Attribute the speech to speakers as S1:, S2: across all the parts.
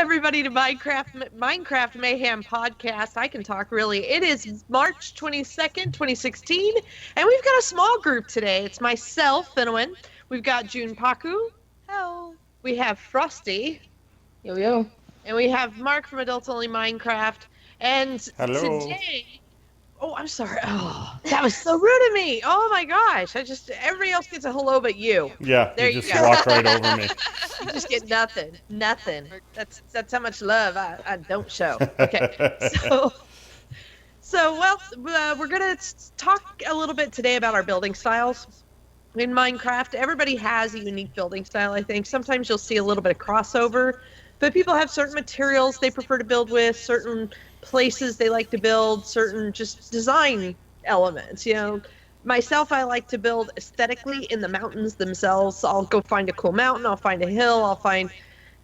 S1: everybody to Minecraft Mayhem podcast. I can talk really. It is March 22nd, 2016, and we've got a small group today. It's myself, Finwin. We've got June Paku.
S2: Hello.
S1: We have Frosty.
S2: Yo, yo.
S1: And we have Mark from Adults Only Minecraft. And
S3: Hello.
S1: today... Oh, I'm sorry. Oh, that was so rude of me. Oh my gosh. Everybody else gets a hello but you.
S3: Yeah,
S1: There
S3: you
S1: you
S3: just
S1: go.
S3: walked right over me.
S1: You just get nothing. Nothing. That's how much love I don't show. Okay. We're going to talk a little bit today about our building styles. In Minecraft, everybody has a unique building style, I think. Sometimes you'll see a little bit of crossover, but people have certain materials they prefer to build with, certain places they like to build, certain just design elements. Myself, I like to build aesthetically in the mountains themselves. I'll go find a cool mountain, I'll find a hill, I'll find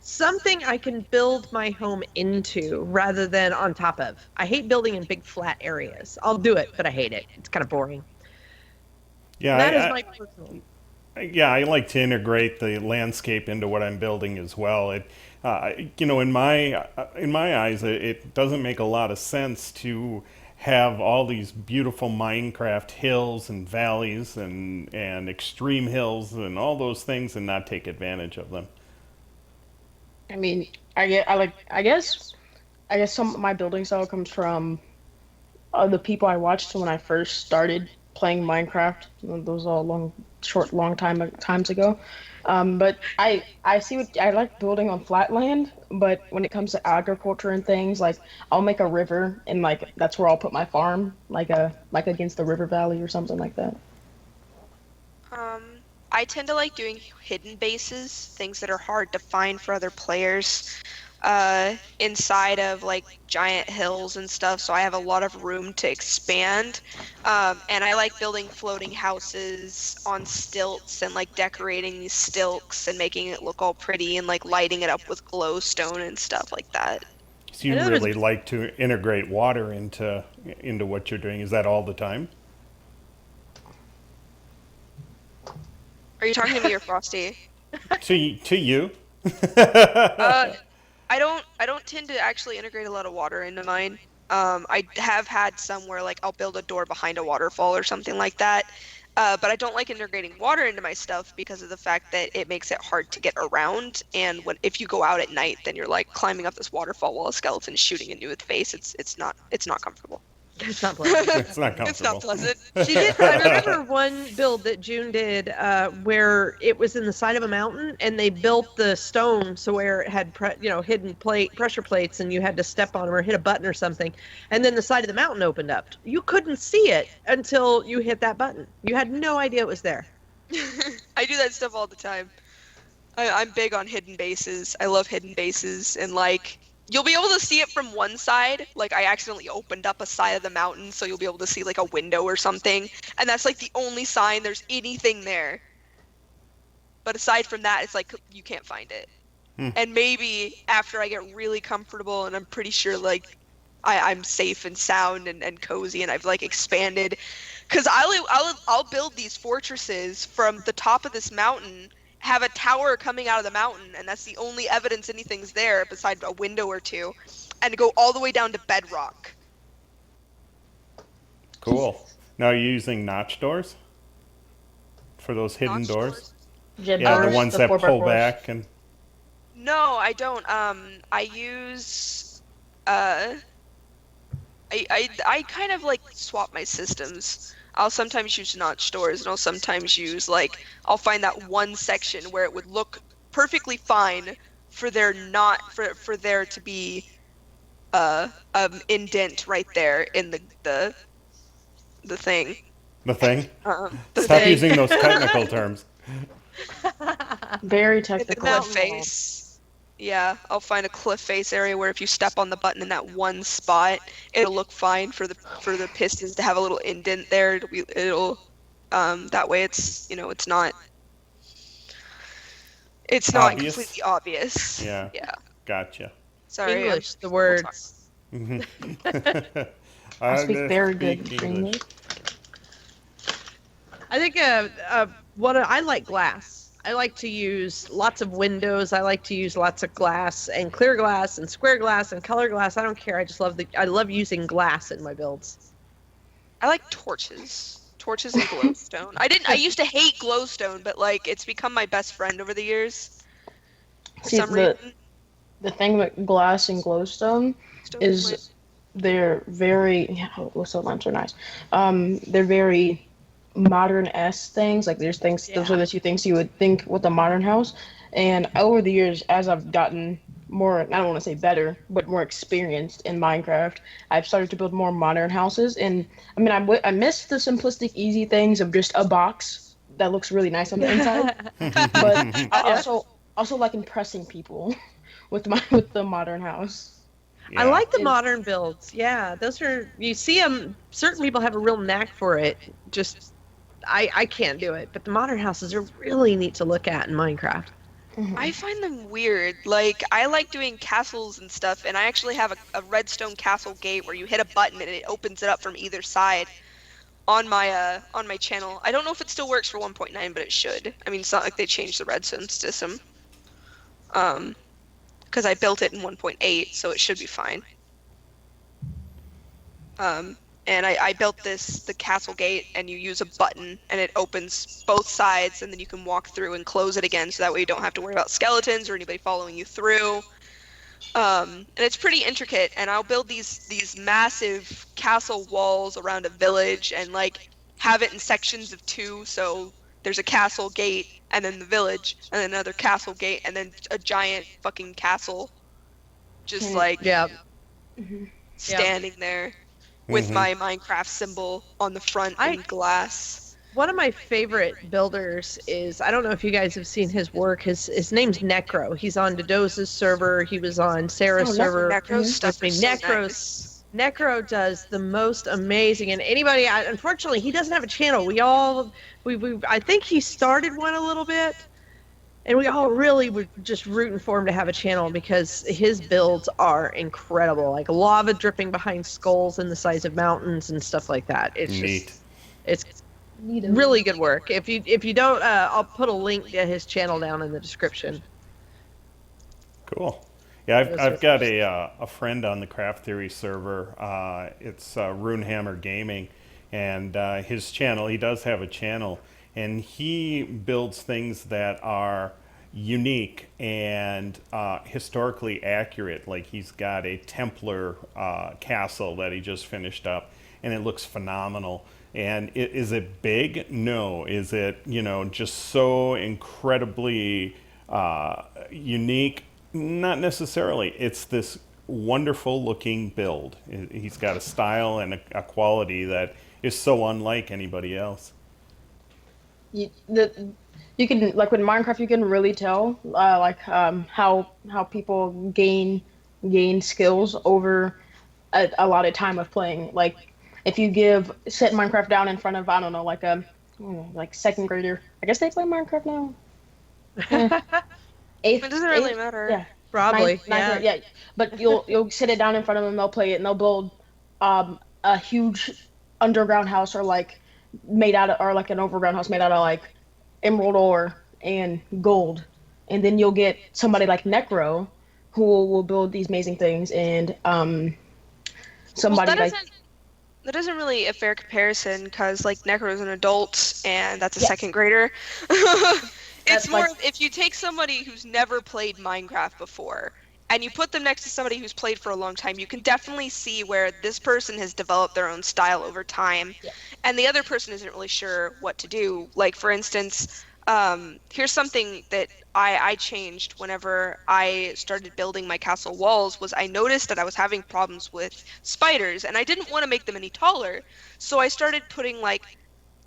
S1: something I can build my home into rather than on top of. I hate building in big flat areas. I'll do it, but I hate it. It's kind of boring.
S3: Yeah,
S1: That is my personal.
S3: I like to integrate the landscape into what I'm building as well. In my eyes, it doesn't make a lot of sense to have all these beautiful Minecraft hills and valleys and extreme hills and all those things and not take advantage of them.
S2: I mean, I guess some of my building style comes from the people I watched when I first started playing Minecraft. Those are all long times ago. But I see what I like building on flat land. But when it comes to agriculture and things, like I'll make a river and like that's where I'll put my farm, like against the river valley or something like that.
S4: I tend to like doing hidden bases, things that are hard to find for other players, inside of like giant hills and stuff, so I have a lot of room to expand. And I like building floating houses on stilts and like decorating these stilts and making it look all pretty and like lighting it up with glowstone and stuff like that.
S3: So you really like to integrate water into what you're doing. Is that all the time?
S4: Are you talking to me or Frosty?
S3: To you?
S4: I don't tend to actually integrate a lot of water into mine. I have had some where like I'll build a door behind a waterfall or something like that. But I don't like integrating water into my stuff because of the fact that it makes it hard to get around. And if you go out at night, then you're like climbing up this waterfall while a skeleton is shooting at you with the face. It's not comfortable.
S1: It's not pleasant.
S3: It's not comfortable.
S4: It's not pleasant.
S1: She did. I remember one build that June did where it was in the side of a mountain, and they built the stone so where it had hidden pressure plates, and you had to step on them or hit a button or something, and then the side of the mountain opened up. You couldn't see it until you hit that button. You had no idea it was there.
S4: I do that stuff all the time. I'm big on hidden bases. I love hidden bases, and like you'll be able to see it from one side. Like I accidentally opened up a side of the mountain, so you'll be able to see like a window or something, and that's like the only sign there's anything there. But aside from that, it's like you can't find it. And maybe after I get really comfortable and I'm pretty sure like I'm safe and sound and cozy and I've like expanded, because I'll build these fortresses from the top of this mountain, have a tower coming out of the mountain, and that's the only evidence anything's there besides a window or two, and go all the way down to bedrock.
S3: Cool. Now, are you using notch doors for those hidden doors? Yeah, the ones that pull back and.
S4: No, I don't. I use. I kind of like swap my systems. I'll sometimes use notch doors, and I'll sometimes use like I'll find that one section where it would look perfectly fine for there to be indent right there in the thing.
S3: The thing?
S4: The
S3: Stop
S4: thing.
S3: using those technical terms.
S2: Very
S4: In the
S2: technical.
S4: cliff face. Yeah, I'll find a cliff face area where if you step on the button in that one spot, it'll look fine for the pistons to have a little indent there. It'll that way it's not
S3: Obvious?
S4: completely obvious.
S3: Yeah.
S4: Yeah.
S3: Gotcha.
S4: Sorry.
S1: English, the words.
S2: I speak very good English.
S1: I think I like glass. I like to use lots of windows. I like to use lots of glass and clear glass and square glass and color glass. I don't care. I love using glass in my builds.
S4: I like torches. Torches and glowstone. I used to hate glowstone, but like it's become my best friend over the years for
S2: See,
S4: some reason.
S2: the thing with glass and glowstone is they're very glowstone lamps are nice. They're very modern-esque things. Like there's things, those are
S1: Yeah.
S2: the two things you would think with a modern house. And over the years, as I've gotten more, I don't want to say better, but more experienced in Minecraft, I've started to build more modern houses. And I mean, I miss the simplistic, easy things of just a box that looks really nice on the inside. But I
S1: Yeah.
S2: also like impressing people with with the modern house.
S1: I
S3: Yeah.
S1: like the modern builds. Yeah, those are, you see them. Certain people have a real knack for it. Just I can't do it, but the modern houses are really neat to look at in Minecraft.
S4: I find them weird. Like, I like doing castles and stuff, and I actually have a redstone castle gate where you hit a button and it opens it up from either side on my channel. I don't know if it still works for 1.9, but it should. I mean, it's not like they changed the redstone system. Because I built it in 1.8, so it should be fine. And I built the castle gate, and you use a button, and it opens both sides, and then you can walk through and close it again, so that way you don't have to worry about skeletons or anybody following you through. And it's pretty intricate, and I'll build these massive castle walls around a village, and like have it in sections of two, so there's a castle gate, and then the village, and then another castle gate, and then a giant fucking castle, just like
S1: Yeah.
S4: standing there with my Minecraft symbol on the front in glass.
S1: One of my favorite builders is, I don't know if you guys have seen his work. His name's Necro. He's on Dodoza's server. He was on Sarah's server.
S4: Necro's stuff is so
S1: Necro's Necro does the most amazing, and anybody, unfortunately, he doesn't have a channel. I think he started one a little bit, and we all really were just rooting for him to have a channel because his builds are incredible, like lava dripping behind skulls in the size of mountains and stuff like that. It's
S3: Neat.
S1: it's really good work. If you don't, I'll put a link to his channel down in the description.
S3: Cool. Yeah, I've got a friend on the Craft Theory server. It's Runehammer Gaming, and his channel. He does have a channel, and he builds things that are unique and historically accurate. Like he's got a Templar castle that he just finished up, and it looks phenomenal. And is it big? No. Is it just so incredibly unique? Not necessarily. It's this wonderful looking build. He's got a style and a quality that is so unlike anybody else.
S2: You can, like with Minecraft, you can really tell how people gain skills over a lot of time of playing. Like if you set Minecraft down in front of, I don't know, like second grader. I guess they play Minecraft now. Eighth,
S4: It doesn't really matter.
S2: Yeah,
S1: Probably,
S2: ninth, yeah. But you'll sit it down in front of them. They'll play it, and they'll build a huge underground house, or like an overground house made out of like emerald ore and gold. And then you'll get somebody like Necro, who will build these amazing things, and somebody
S4: that isn't really a fair comparison because like Necro is an adult and that's a second grader. It's
S2: That's
S4: more
S2: like-
S4: if you take somebody who's never played Minecraft before and you put them next to somebody who's played for a long time, you can definitely see where this person has developed their own style over time, and the other person isn't really sure what to do. Like for instance, here's something that I changed whenever I started building my castle walls was I noticed that I was having problems with spiders, and I didn't want to make them any taller, so I started putting like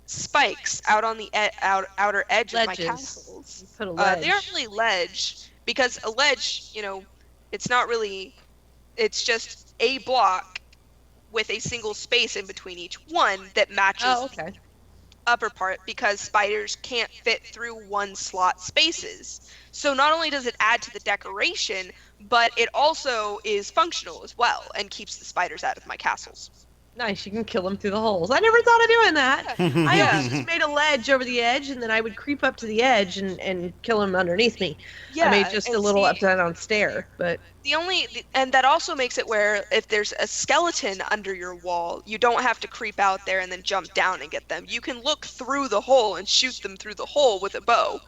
S4: spikes out on the outer edge of my
S1: Ledges.
S4: castles.
S1: Put a ledge.
S4: They aren't really ledge because a ledge, it's not really. It's just a block with a single space in between each one that matches
S1: Oh, okay.
S4: the upper part because spiders can't fit through one slot spaces. So not only does it add to the decoration, but it also is functional as well and keeps the spiders out of my castles.
S1: Nice, you can kill them through the holes. I never thought of doing that. I
S4: Yeah.
S1: always just made a ledge over the edge, and then I would creep up to the edge and kill them underneath me. I made
S4: Yeah,
S1: just a
S4: and
S1: little
S4: see,
S1: upside down stair, but
S4: and that also makes it where if there's a skeleton under your wall, you don't have to creep out there and then jump down and get them. You can look through the hole and shoot them through the hole with a bow.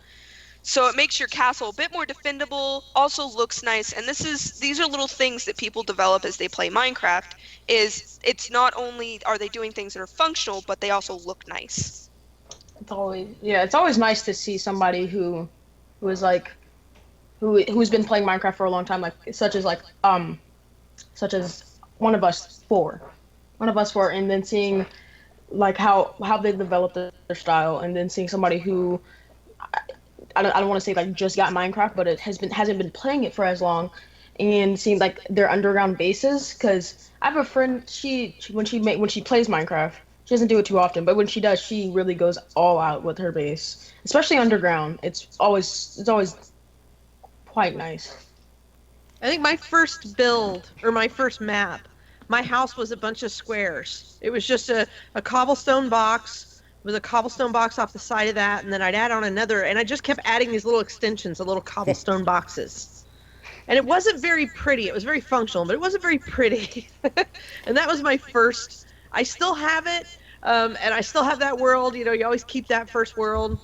S4: So it makes your castle a bit more defendable, also looks nice, and these are little things that people develop as they play Minecraft, is it's not only are they doing things that are functional, but they also look nice.
S2: It's always nice to see somebody who is like who's been playing Minecraft for a long time, like such as one of us four, and then seeing like how they developed their style, and then seeing somebody who I don't want to say like just got Minecraft, but it hasn't been playing it for as long, and seeing like their underground bases. Because I have a friend, when she plays Minecraft, she doesn't do it too often, but when she does, she really goes all out with her base, especially underground. It's always quite nice.
S1: I think my first build or my first map, my house was a bunch of squares. It was just a cobblestone box with a cobblestone box off the side of that, and then I'd add on another, and I just kept adding these little extensions of little cobblestone boxes. And it wasn't very pretty. It was very functional, but it wasn't very pretty. And that was my first. I still have it, and I still have that world. You know, you always keep that first world.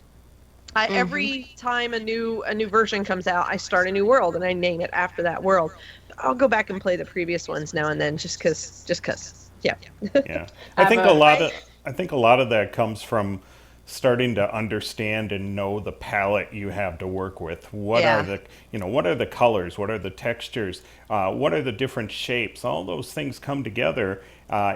S1: Every time a new version comes out, I start a new world and I name it after that world. I'll go back and play the previous ones now and then, just cause. Yeah.
S3: Yeah, I think a lot of that comes from starting to understand and know the palette you have to work with. What are
S1: Yeah.
S3: what are the colors? What are the textures? What are the different shapes? All those things come together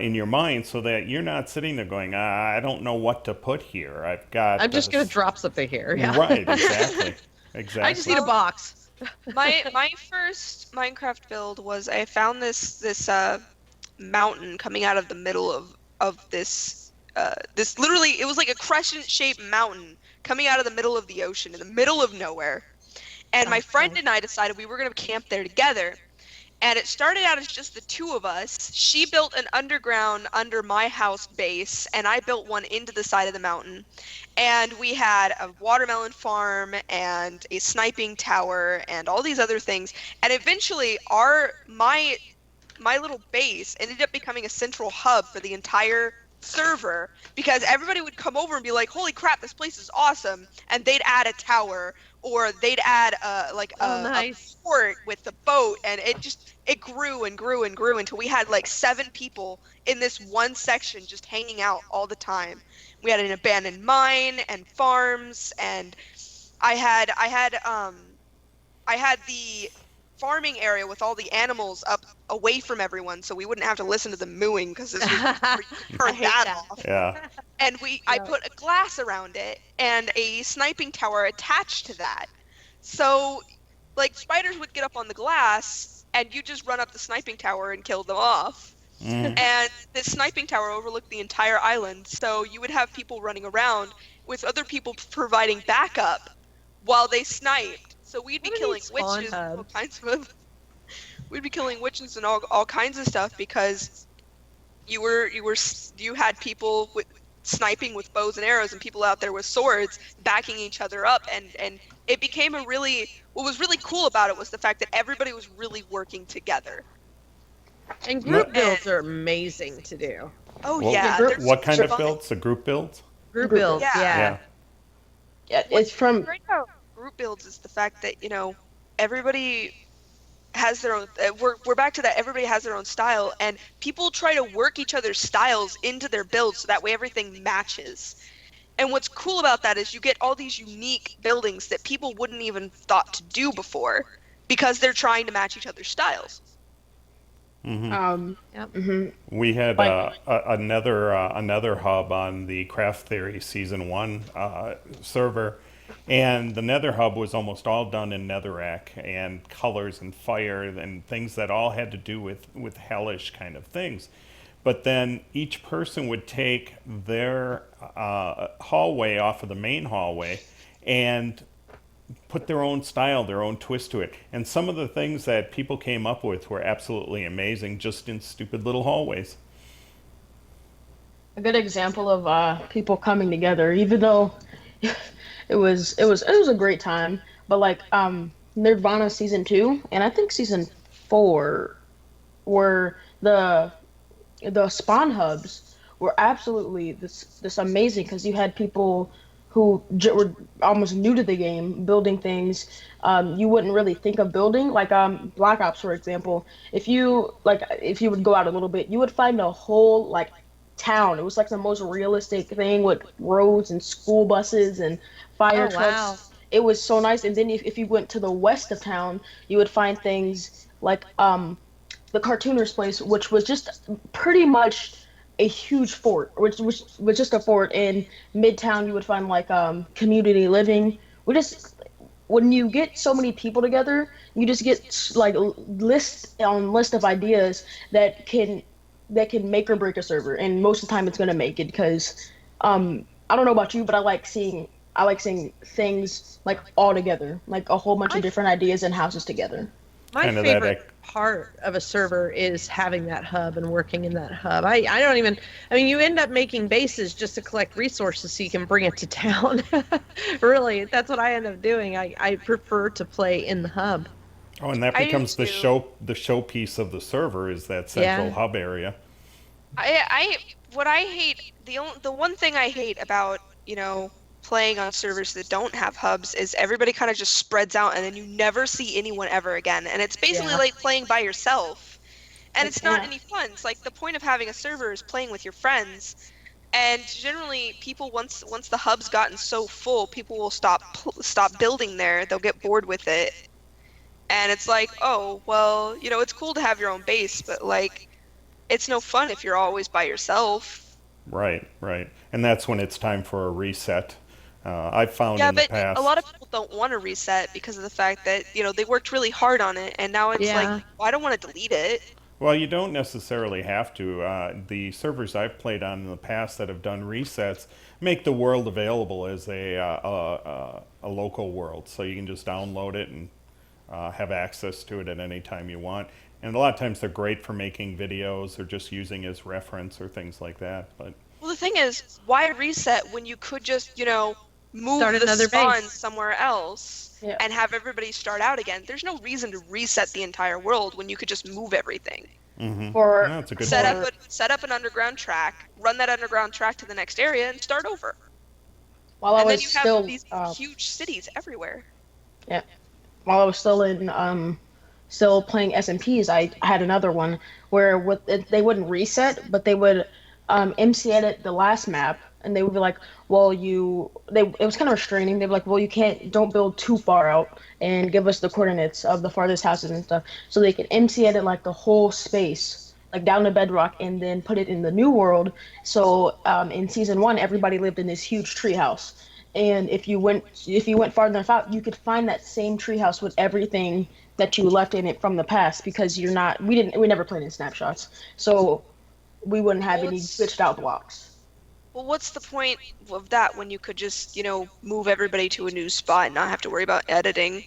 S3: in your mind so that you're not sitting there going, I don't know what to put here. I've got
S1: I'm just gonna
S3: this.
S1: drop something here. Yeah.
S3: Right, exactly,
S1: I just need a
S3: exactly.
S1: box.
S4: My first Minecraft build was I found this mountain coming out of the middle of this literally it was like a crescent shaped mountain coming out of the middle of the ocean in the middle of nowhere. And my friend and I decided we were going to camp there together. And it started out as just the two of us. She built an underground under my house base, and I built one into the side of the mountain. And we had a watermelon farm and a sniping tower and all these other things. And eventually my little base ended up becoming a central hub for the entire server because everybody would come over and be like, "Holy crap, this place is awesome!" And they'd add a tower or they'd add
S1: Oh,
S4: a
S1: nice.
S4: fort with the boat, and it grew and grew and grew until we had like 7 people in this one section just hanging out all the time. We had an abandoned mine and farms, and I had the farming area with all the animals up away from everyone, so we wouldn't have to listen to them mooing because this was
S1: I
S4: turn
S1: hate
S4: that
S1: that.
S4: off.
S3: Yeah.
S4: And I
S1: Yeah.
S4: put a glass around it and a sniping tower attached to that. So like spiders would get up on the glass and you just run up the sniping tower and kill them off.
S3: Mm.
S4: And this sniping tower overlooked the entire island, so you would have people running around with other people providing backup while they sniped. So we'd be
S1: What a
S4: killing
S1: neat spawn
S4: witches and all
S1: hub.
S4: kinds of we'd be killing witches and all kinds of stuff because you had people with sniping with bows and arrows and people out there with swords backing each other up, and it became a really what was really cool about it was the fact that everybody was really working together.
S1: And group
S3: What-
S1: builds are amazing to do.
S4: Oh
S3: Well,
S4: yeah,
S2: group-
S4: they're
S3: what
S4: so
S3: kind of
S4: fun.
S3: builds? A group build?
S1: Group
S2: Group
S1: builds,
S4: builds.
S1: yeah.
S3: Yeah.
S2: Yeah,
S4: What's
S2: it's from
S4: great about group builds is the fact that everybody has their own we're back to that everybody has their own style, and people try to work each other's styles into their builds so that way everything matches. And what's cool about that is you get all these unique buildings that people wouldn't even thought to do before because they're trying to match each other's styles.
S1: Yep.
S3: We had
S2: Like-
S3: another hub on the Craft Theory Season 1 server, and the Nether Hub was almost all done in netherrack and colors and fire and things that all had to do with hellish kind of things. But then each person would take their hallway off of the main hallway and put their own style, their own twist to it. And some of the things that people came up with were absolutely amazing just in stupid little hallways.
S2: a good example of people coming together, even though it was a great time. But like Nirvana season 2 and I think season 4 were the spawn hubs were absolutely this amazing because you had people who were almost new to the game building things you wouldn't really think of building like Black Ops for example. If you would go out a little bit, you would find a whole like town. It was like the most realistic thing with roads and school buses and fire
S1: Oh wow.
S2: trucks. It was so nice. And then if you went to the west of town, you would find things like the cartooner's place, which was just pretty much a huge fort, which was just a fort. In Midtown, you would find like community living. We just when you get so many people together, you just get like list on list of ideas that can make or break a server, and most of the time it's gonna make it because I don't know about you, but I like seeing things like all together, like a whole bunch
S1: My
S2: of different ideas and houses together.
S1: My
S3: Kind of
S1: favorite part of a server is having that hub and working in that hub. I don't even, I mean, you end up making bases just to collect resources so you can bring it to town. Really, that's what I end up doing. I prefer to play in the hub.
S3: Oh, and that
S4: I do
S3: becomes the
S4: too.
S3: showpiece of the server is that central
S1: Yeah.
S3: hub area.
S4: What I hate, the one thing I hate about, playing on servers that don't have hubs is everybody kind of just spreads out and then you never see anyone ever again. And it's basically
S1: Yeah.
S4: like playing by yourself. And it's not
S2: Yeah.
S4: any fun. It's like the point of having a server is playing with your friends. And generally people once the hub's gotten so full, people will stop building there. They'll get bored with it. And it's like, "Oh, well, it's cool to have your own base, but like it's no fun if you're always by yourself."
S3: Right, right. And that's when it's time for a reset. I've found
S4: Yeah,
S3: in the
S4: but a
S3: past.
S4: lot of people don't want to reset because of the fact that, they worked really hard on it and now it's like,
S1: Yeah.
S4: well, I don't want to delete it.
S3: Well, you don't necessarily have to. The servers I've played on in the past that have done resets make the world available as a local world, so you can just download it and have access to it at any time you want. And a lot of times they're great for making videos or just using as reference or things like that. But
S4: Well, the thing is, why reset when you could just, move
S1: Start
S4: the
S1: another
S4: spawn
S1: base.
S4: somewhere else
S2: Yeah.
S4: and have everybody start out again? There's no reason to reset the entire world when you could just move everything.
S2: For
S3: that's a good
S4: Set
S3: point.
S4: up set up an underground track, run that underground track to the next area and start over.
S2: while I
S4: And then
S2: was
S4: you have
S2: still
S4: these huge cities everywhere.
S2: yeah, while I was still in still playing SMPs, I had another one where they wouldn't reset, but they would MC edit the last map, and they would be like, well, it was kind of restraining. They'd be like, well, don't build too far out, and give us the coordinates of the farthest houses and stuff, so they could MC edit like the whole space, like down to bedrock, and then put it in the new world. So in season 1, everybody lived in this huge treehouse. And if you went far enough out, you could find that same treehouse with everything that you left in it from the past because we never played in snapshots, so we wouldn't have
S4: Well,
S2: any
S4: it's
S2: glitched out blocks.
S4: Well, what's the point of that when you could just, move everybody to a new spot and not have to worry about editing?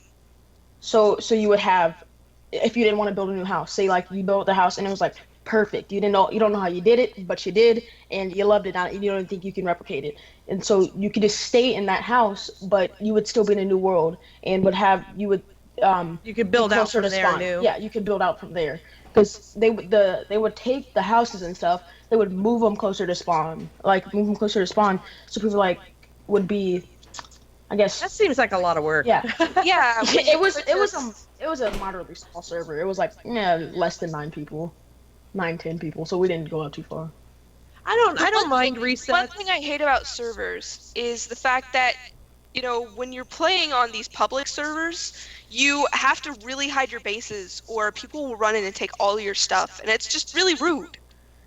S2: So you would have, if you didn't want to build a new house, say like you built the house and it was like perfect. You don't know how you did it, but you did, and you loved it. And you don't think you can replicate it, and so you could just stay in that house, but you would still be in a new world and you would
S1: You could
S2: be
S1: build out
S2: closer
S1: from
S2: to
S1: there
S2: spawn.
S1: new.
S2: Yeah, you could build out from there because they would take the houses and stuff. They would move them closer to spawn, like move them closer to spawn, so people like would be, I guess.
S1: That seems like a lot of work.
S2: Yeah.
S4: Yeah, when you
S2: it was
S4: could
S2: it was
S4: just-
S2: a it was a moderately small server. It was like less than 9 people, 9-10 people. So we didn't go out too far.
S1: I don't mind
S4: One
S1: resets.
S4: thing I hate about servers is the fact that, when you're playing on these public servers, you have to really hide your bases or people will run in and take all your stuff, and it's just really rude.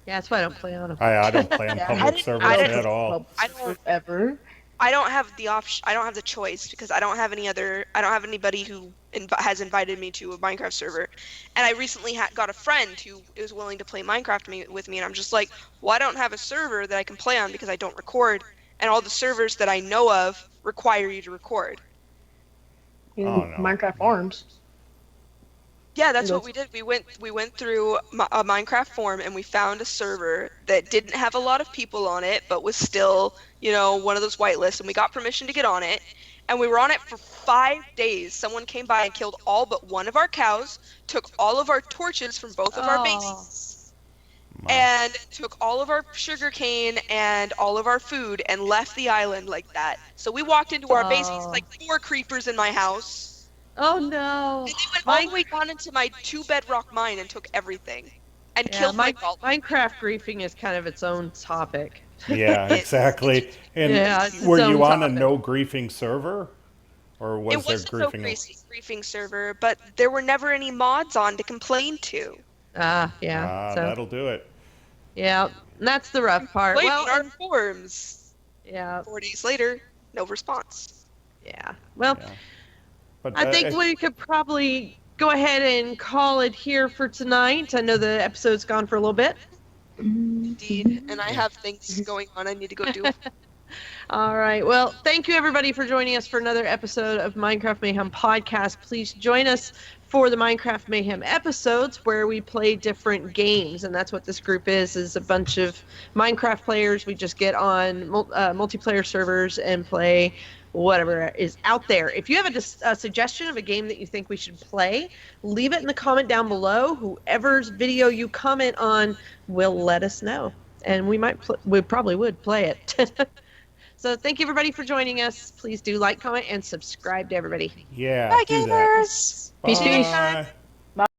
S1: Yeah, that's why I don't play on them.
S3: I don't play on
S2: Yeah,
S3: public
S4: didn't-
S3: servers
S4: I didn't-
S3: at all.
S4: I don't-
S2: Ever.
S4: I don't have the option. I don't have the choice because I don't have anybody who has invited me to a Minecraft server. And I recently got a friend who is willing to play Minecraft with me, and I'm just like, well, I don't have a server that I can play on because I don't record, and all the servers that I know of require you to record.
S2: In
S3: Oh, no.
S2: Minecraft farms.
S4: Yeah, that's what
S2: That's-
S4: we did. We went through a Minecraft forum and we found a server that didn't have a lot of people on it, but was still, one of those whitelists, and we got permission to get on it. And we were on it for 5 days. Someone came by and killed all but one of our cows, took all of our torches from both of our
S1: Oh.
S4: bases,
S3: Wow.
S4: and took all of our sugarcane and all of our food and left the island like that. So we walked into our base,
S1: Oh.
S4: like 4 creepers in my house.
S1: Oh no.
S4: And they went all the way down into my 2 bedrock mine and took everything. And
S1: Yeah,
S4: killed my golem.
S1: Minecraft griefing is kind of its own topic.
S3: Yeah, exactly. And
S1: Yeah, it's its
S3: were you
S1: own
S3: on a
S1: topic.
S3: no griefing server, or was
S4: It
S3: there
S4: was a no
S3: griefing?
S4: griefing server, but there were never any mods on to complain to.
S1: Yeah.
S3: Ah,
S1: So
S3: that'll do it.
S1: yeah, and that's the rough part.
S4: Played
S1: Well,
S4: on our
S1: and-
S4: forums.
S1: yeah,
S4: 4 days later, no response.
S1: yeah. Well,
S3: Yeah. But
S1: I think we could probably go ahead and call it here for tonight. I know the episode's gone for a little bit.
S4: Indeed. And I have things going on I need to go do.
S1: All right. Well, thank you everybody for joining us for another episode of Minecraft Mayhem podcast. Please join us for the Minecraft Mayhem episodes where we play different games, and that's what this group is a bunch of Minecraft players. We just get on multiplayer servers and play whatever is out there. If you have a suggestion of a game that you think we should play, leave it in the comment down below. Whoever's video you comment on will let us know, and we probably would play it. So thank you everybody for joining us. Please do like, comment, and subscribe to everybody.
S3: Yeah,
S4: Bye,
S3: do that.
S4: gamers!
S2: Peace, peace.
S3: Bye.